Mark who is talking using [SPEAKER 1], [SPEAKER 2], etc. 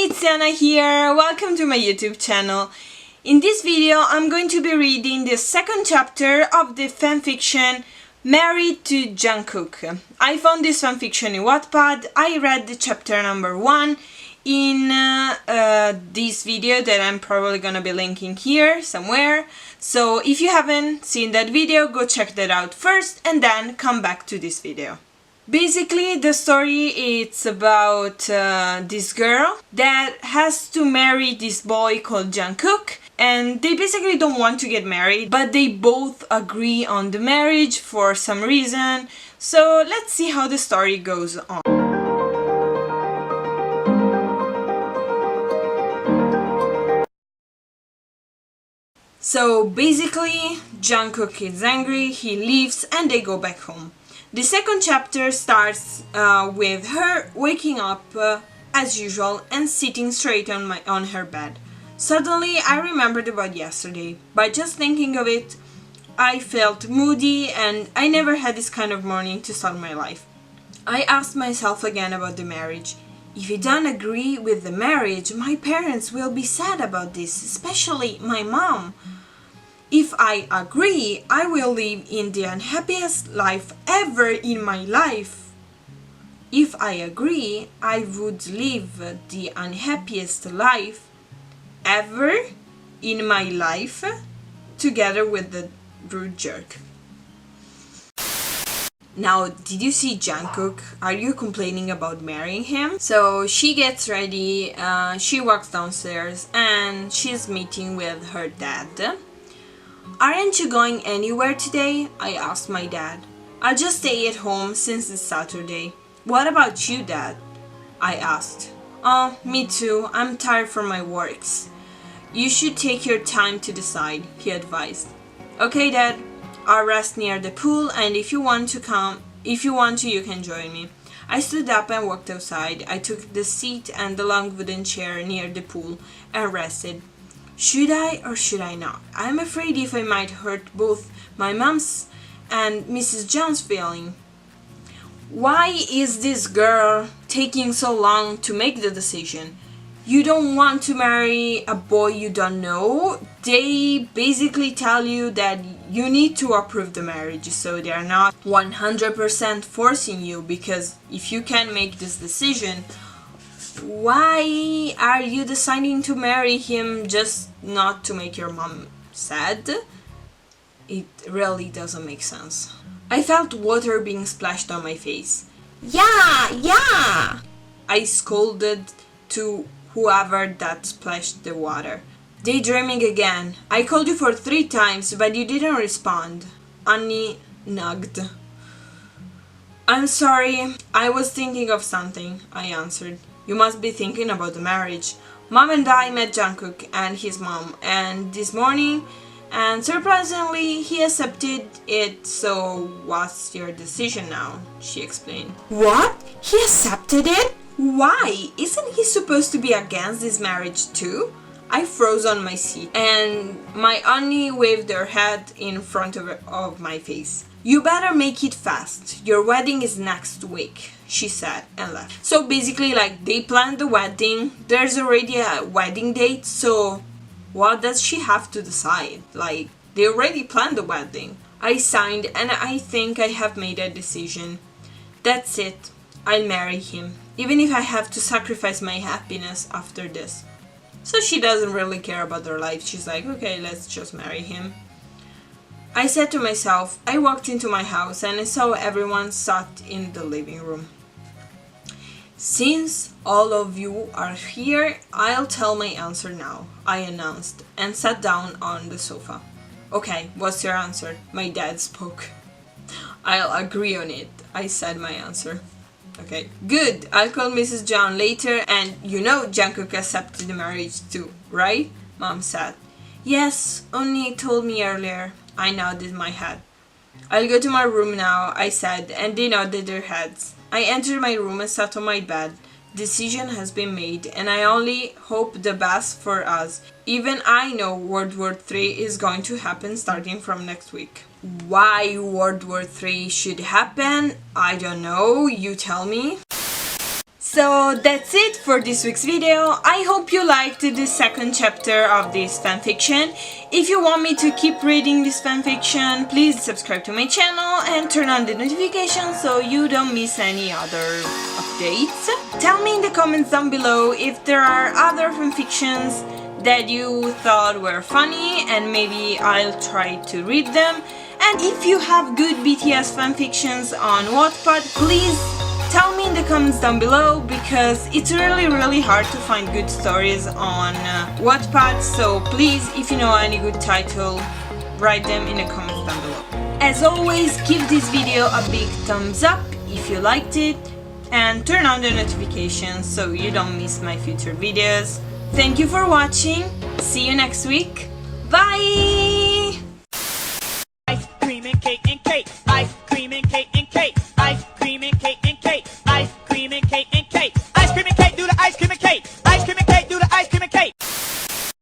[SPEAKER 1] it's Anna here, welcome to my YouTube channel. In this video I'm going to be reading the second chapter of the fanfiction Married to Jungkook. I found this fanfiction in Wattpad. I read the chapter number 1 in this video that I'm probably gonna be linking here somewhere. So if you haven't seen that video, go check that out first and then come back to this video. Basically, the story it's about this girl that has to marry this boy called Jungkook, and they basically don't want to get married, but they both agree on the marriage for some reason. So let's see how the story goes on. So basically, Jungkook is angry, he leaves, and they go back home. The second chapter starts with her waking up as usual and sitting straight on her bed. Suddenly I remembered about yesterday. By just thinking of it, I felt moody and I never had this kind of morning to start my life. I asked myself again about the marriage. If you don't agree with the marriage, my parents will be sad about this, especially my mom. If I agree, I will live in the unhappiest life ever in my life. If I agree, I would live the unhappiest life ever in my life together with the rude jerk. Now, did you see Jungkook? Are you complaining about marrying him? So she gets ready, she walks downstairs and she's meeting with her dad. Aren't you going anywhere today? I asked my dad. I'll just stay at home since it's Saturday. What about you, Dad? I asked. Oh, me too. I'm tired from my works. You should take your time to decide, he advised. Okay, Dad. I'll rest near the pool and if you want to, you can join me. I stood up and walked outside. I took the seat and the long wooden chair near the pool and rested. Should I or should I not? I'm afraid if I might hurt both my mom's and Mrs. John's feeling. Why is this girl taking so long to make the decision? You don't want to marry a boy you don't know. They basically tell you that you need to approve the marriage, so they're not 100% forcing you, because if you can make this decision, why are you deciding to marry him just not to make your mom sad? It really doesn't make sense. I felt water being splashed on my face. Yeah! I scolded to whoever that splashed the water. Daydreaming again. I called you for 3 times, but you didn't respond. Annie nugged. I'm sorry, I was thinking of something, I answered. You must be thinking about the marriage. Mom and I met Jungkook and his mom and this morning, and surprisingly he accepted it, so what's your decision now? She explained. What? He accepted it? Why? Isn't he supposed to be against this marriage too? I froze on my seat and my auntie waved her head in front of my face. You better make it fast. Your wedding is next week, she said and left. So basically, like, they planned the wedding. There's already a wedding date, so what does she have to decide? Like, they already planned the wedding. I signed and I think I have made a decision. That's it. I'll marry him, even if I have to sacrifice my happiness after this. So she doesn't really care about her life. She's like, okay, let's just marry him. I said to myself. I walked into my house and I saw everyone sat in the living room. Since all of you are here, I'll tell my answer now, I announced, and sat down on the sofa. Okay, what's your answer? My dad spoke. I'll agree on it, I said my answer. Okay, good, I'll call Mrs. John later, and you know Jungkook accepted the marriage too, right? Mom said. Yes, Onni told me earlier. I nodded my head. I'll go to my room now, I said, and they nodded their heads. I entered my room and sat on my bed. Decision has been made, and I only hope the best for us. Even I know World War III is going to happen starting from next week. Why World War III should happen? I don't know, you tell me. So that's it for this week's video. I hope you liked the second chapter of this fanfiction. If you want me to keep reading this fanfiction, please subscribe to my channel and turn on the notifications so you don't miss any other updates. Tell me in the comments down below if there are other fanfictions that you thought were funny and maybe I'll try to read them. And if you have good BTS fanfictions on Wattpad, please tell me in the comments down below, because it's really hard to find good stories on Wattpad, so please, if you know any good title, write them in the comments down below. As always, give this video a big thumbs up if you liked it, and turn on the notifications so you don't miss my future videos. Thank you for watching, see you next week, bye!